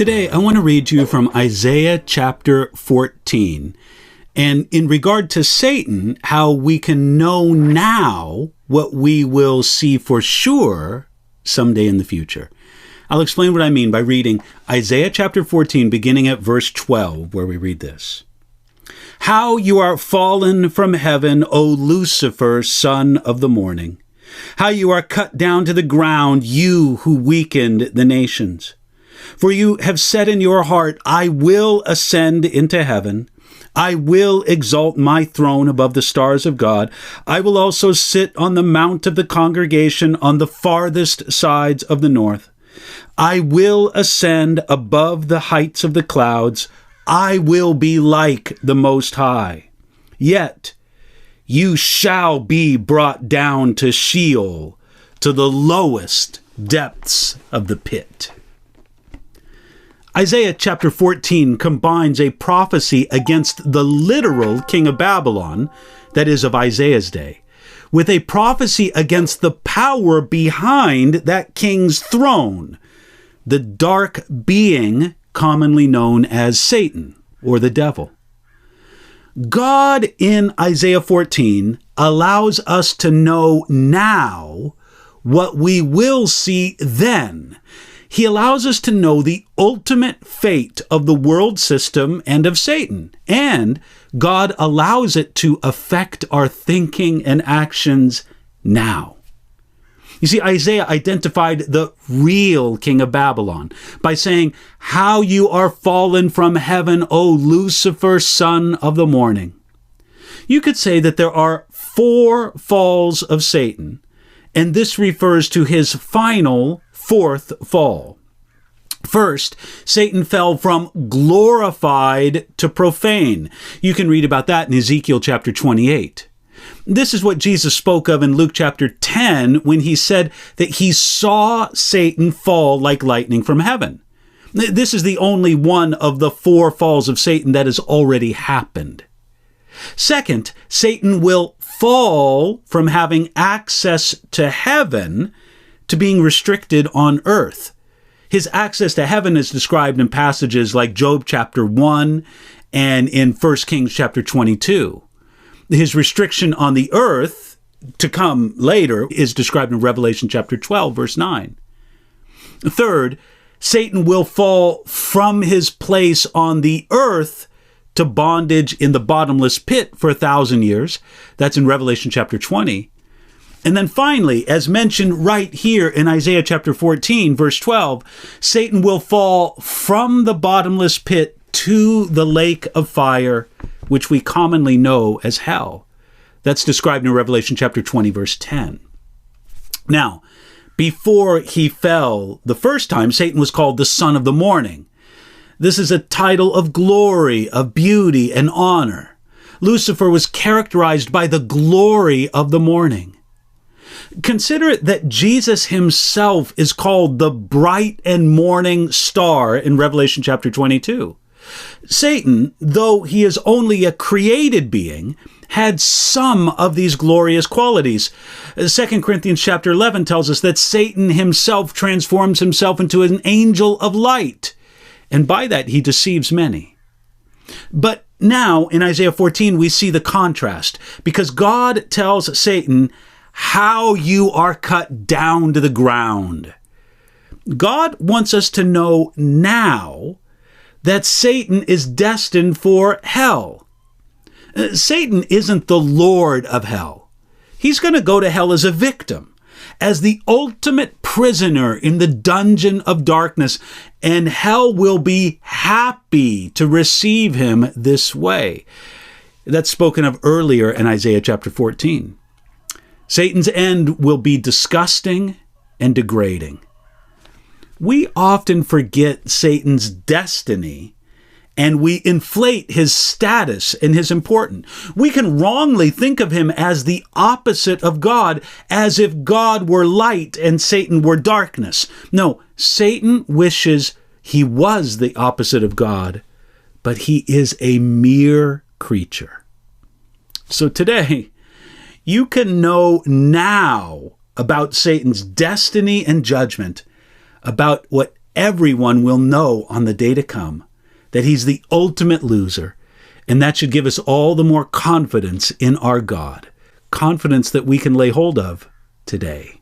Today, I want to read to you from Isaiah chapter 14. And in regard to Satan, how we can know now what we will see for sure someday in the future. I'll explain what I mean by reading Isaiah chapter 14, beginning at verse 12, where we read this. How you are fallen from heaven, O Lucifer, son of the morning. How you are cut down to the ground, you who weakened the nations. For you have said in your heart, I will ascend into heaven. I will exalt my throne above the stars of God. I will also sit on the mount of the congregation on the farthest sides of the north. I will ascend above the heights of the clouds. I will be like the Most High. Yet you shall be brought down to Sheol, to the lowest depths of the pit. Isaiah chapter 14 combines a prophecy against the literal king of Babylon, that is of Isaiah's day, with a prophecy against the power behind that king's throne, the dark being commonly known as Satan or the devil. God in Isaiah 14 allows us to know now what we will see then. He allows us to know the ultimate fate of the world system and of Satan, and God allows it to affect our thinking and actions now. You see, Isaiah identified the real king of Babylon by saying, how you are fallen from heaven, O Lucifer, son of the morning. You could say that there are 4 falls of Satan, and this refers to his final 4th fall. First, Satan fell from glorified to profane. You can read about that in Ezekiel chapter 28. This is what Jesus spoke of in Luke chapter 10 when he said that he saw Satan fall like lightning from heaven. This is the only one of the 4 falls of Satan that has already happened. Second, Satan will fall from having access to heaven to being restricted on earth. His access to heaven is described in passages like Job chapter 1 and in 1 Kings chapter 22. His restriction on the earth to come later is described in Revelation chapter 12, verse 9. Third, Satan will fall from his place on the earth to bondage in the bottomless pit for 1,000 years. That's in Revelation chapter 20. And then finally, as mentioned right here in Isaiah chapter 14, verse 12, Satan will fall from the bottomless pit to the lake of fire, which we commonly know as hell. That's described in Revelation chapter 20, verse 10. Now, before he fell the first time, Satan was called the son of the morning. This is a title of glory, of beauty, and honor. Lucifer was characterized by the glory of the morning. Consider that Jesus himself is called the bright and morning star in Revelation chapter 22. Satan, though he is only a created being, had some of these glorious qualities. 2 Corinthians chapter 11 tells us that Satan himself transforms himself into an angel of light, and by that he deceives many. But now in Isaiah 14 we see the contrast, because God tells Satan how you are cut down to the ground. God wants us to know now that Satan is destined for hell. Satan isn't the Lord of hell. He's going to go to hell as a victim, as the ultimate prisoner in the dungeon of darkness, and hell will be happy to receive him this way. That's spoken of earlier in Isaiah chapter 14. Satan's end will be disgusting and degrading. We often forget Satan's destiny, and we inflate his status and his importance. We can wrongly think of him as the opposite of God, as if God were light and Satan were darkness. No, Satan wishes he was the opposite of God, but he is a mere creature. So today, you can know now about Satan's destiny and judgment, about what everyone will know on the day to come that he's the ultimate loser. And that should give us all the more confidence in our God, confidence that we can lay hold of today.